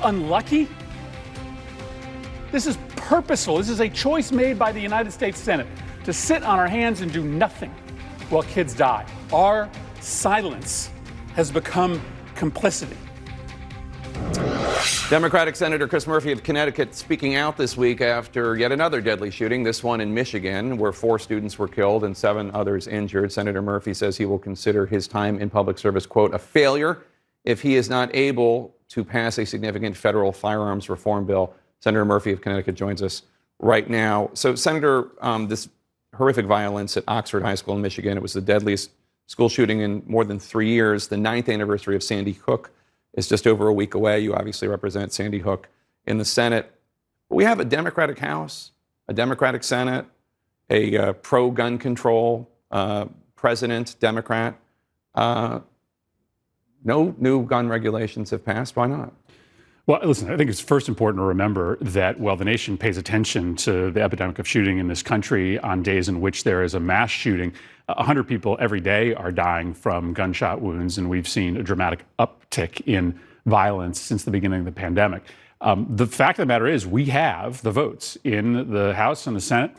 unlucky? This is purposeful. This is a choice made by the United States Senate to sit on our hands and do nothing while kids die. Our silence has become complicity. Democratic Senator Chris Murphy of Connecticut speaking out this week after yet another deadly shooting, this one in Michigan, where 4 students were killed and 7 others injured. Senator Murphy says he will consider his time in public service, quote, a failure if he is not able to pass a significant federal firearms reform bill. Senator Murphy of Connecticut joins us right now. So, Senator, this horrific violence at Oxford High School in Michigan, it was the deadliest school shooting in more than 3 years. The 9th anniversary of Sandy Hook is just over a week away. You obviously represent Sandy Hook in the Senate. But we have a Democratic House, a Democratic Senate, a pro-gun control president, Democrat. No new gun regulations have passed. Why not? Well, listen, I think it's first important to remember that while the nation pays attention to the epidemic of shooting in this country on days in which there is a mass shooting, 100 people every day are dying from gunshot wounds, and we've seen a dramatic uptick in violence since the beginning of the pandemic. The fact of the matter is we have the votes in the House and the Senate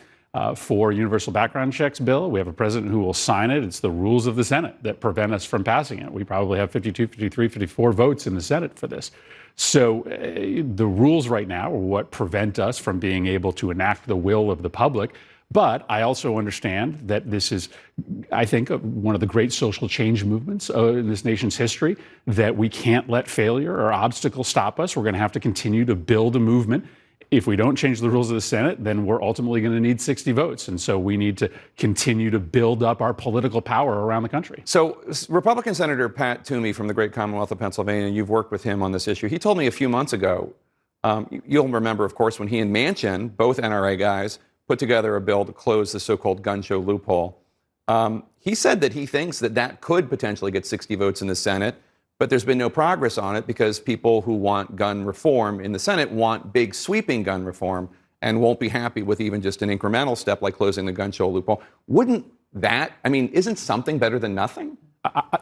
for universal background checks bill. We have a president who will sign it. It's the rules of the Senate that prevent us from passing it. We probably have 52, 53, 54 votes in the Senate for this. So the rules right now are what prevent us from being able to enact the will of the public. But I also understand that this is, I think, one of the great social change movements in this nation's history, that we can't let failure or obstacles stop us. We're going to have to continue to build a movement. If we don't change the rules of the Senate, then we're ultimately going to need 60 votes. And so we need to continue to build up our political power around the country. So Republican Senator Pat Toomey from the great Commonwealth of Pennsylvania, you've worked with him on this issue. He told me a few months ago, you'll remember, of course, when he and Manchin, both NRA guys, put together a bill to close the so-called gun show loophole. He said that he thinks that that could potentially get 60 votes in the Senate. But there's been no progress on it because people who want gun reform in the Senate want big sweeping gun reform and won't be happy with even just an incremental step like closing the gun show loophole. Wouldn't that, isn't something better than nothing?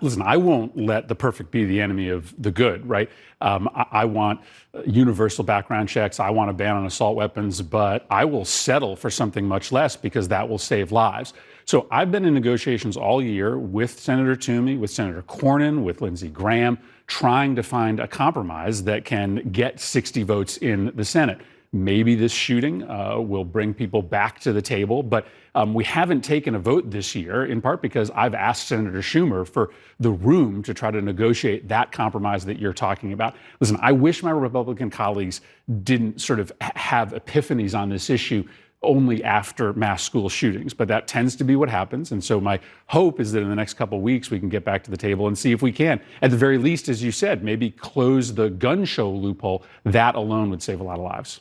Listen, I won't let the perfect be the enemy of the good, right? I want universal background checks. I want a ban on assault weapons, but I will settle for something much less because that will save lives. So I've been in negotiations all year with Senator Toomey, with Senator Cornyn, with Lindsey Graham, trying to find a compromise that can get 60 votes in the Senate. Maybe this shooting will bring people back to the table, but we haven't taken a vote this year, in part because I've asked Senator Schumer for the room to try to negotiate that compromise that you're talking about. Listen, I wish my Republican colleagues didn't sort of have epiphanies on this issue only after mass school shootings, but that tends to be what happens. And so my hope is that in the next couple of weeks, we can get back to the table and see if we can, at the very least, as you said, maybe close the gun show loophole. That alone would save a lot of lives.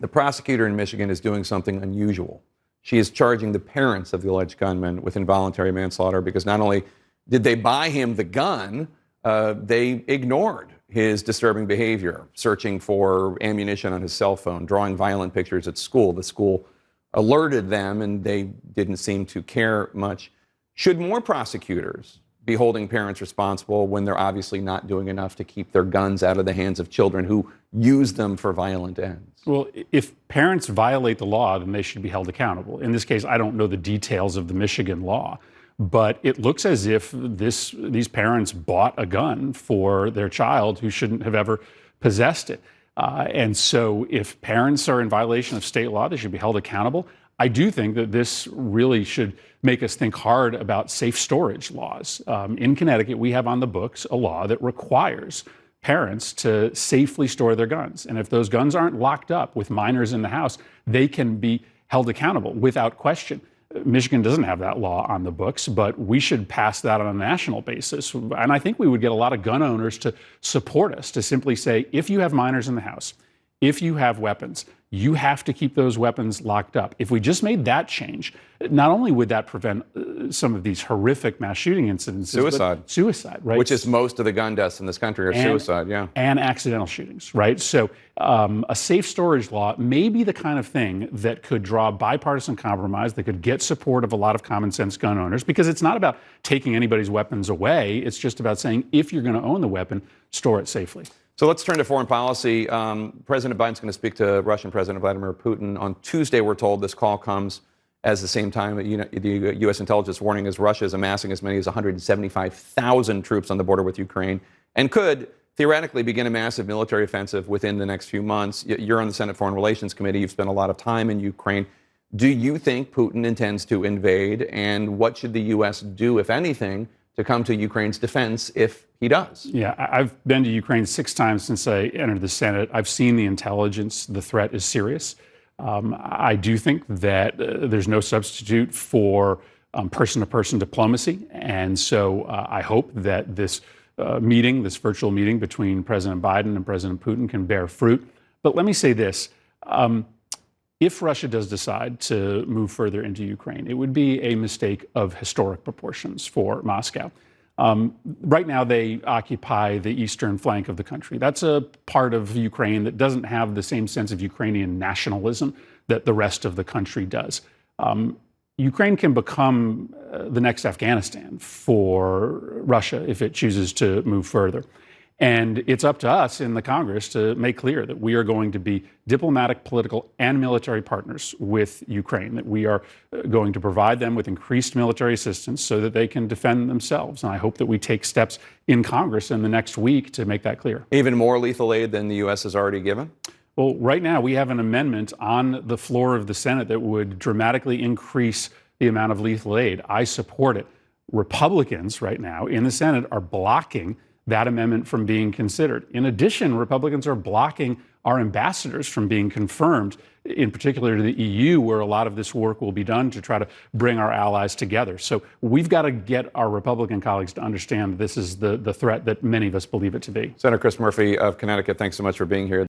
The prosecutor in Michigan is doing something unusual. She is charging the parents of the alleged gunman with involuntary manslaughter because not only did they buy him the gun, they ignored his disturbing behavior, searching for ammunition on his cell phone, drawing violent pictures at school. The school alerted them, and they didn't seem to care much. Should more prosecutors be holding parents responsible when they're obviously not doing enough to keep their guns out of the hands of children who use them for violent ends? Well, if parents violate the law, then they should be held accountable. In this case, I don't know the details of the Michigan law, but it looks as if these parents bought a gun for their child who shouldn't have ever possessed it. And so if parents are in violation of state law, they should be held accountable. I do think that this really should make us think hard about safe storage laws. In Connecticut, we have on the books a law that requires parents to safely store their guns. And if those guns aren't locked up with minors in the house, they can be held accountable without question. Michigan doesn't have that law on the books, but we should pass that on a national basis. And I think we would get a lot of gun owners to support us, to simply say, if you have minors in the house, if you have weapons, you have to keep those weapons locked up. If we just made that change, not only would that prevent some of these horrific mass shooting incidents, suicide, right? Which is most of the gun deaths in this country are suicide, yeah. And accidental shootings, right? So a safe storage law may be the kind of thing that could draw bipartisan compromise, that could get support of a lot of common sense gun owners, because it's not about taking anybody's weapons away. It's just about saying, if you're going to own the weapon, store it safely. So let's turn to foreign policy. President Biden's going to speak to Russian President Vladimir Putin on Tuesday, we're told. This call comes as the same time that the U.S. intelligence warning is Russia is amassing as many as 175,000 troops on the border with Ukraine and could theoretically begin a massive military offensive within the next few months. You're on the Senate Foreign Relations Committee. You've spent a lot of time in Ukraine. Do you think Putin intends to invade? And what should the U.S. do, if anything, to come to Ukraine's defense if he does? Yeah, I've been to Ukraine 6 times since I entered the Senate. I've seen the intelligence. The threat is serious. I do think that there's no substitute for person-to-person diplomacy. And so I hope that this meeting, this virtual meeting between President Biden and President Putin can bear fruit. But let me say this. If Russia does decide to move further into Ukraine, it would be a mistake of historic proportions for Moscow. Right now, they occupy the eastern flank of the country. That's a part of Ukraine that doesn't have the same sense of Ukrainian nationalism that the rest of the country does. Ukraine can become the next Afghanistan for Russia if it chooses to move further. And it's up to us in the Congress to make clear that we are going to be diplomatic, political, and military partners with Ukraine, that we are going to provide them with increased military assistance so that they can defend themselves. And I hope that we take steps in Congress in the next week to make that clear. Even more lethal aid than the U.S. has already given? Well, right now we have an amendment on the floor of the Senate that would dramatically increase the amount of lethal aid. I support it. Republicans right now in the Senate are blocking that amendment from being considered. In addition, Republicans are blocking our ambassadors from being confirmed, in particular to the EU, where a lot of this work will be done to try to bring our allies together. So we've got to get our Republican colleagues to understand this is the threat that many of us believe it to be. Senator Chris Murphy of Connecticut, thanks so much for being here.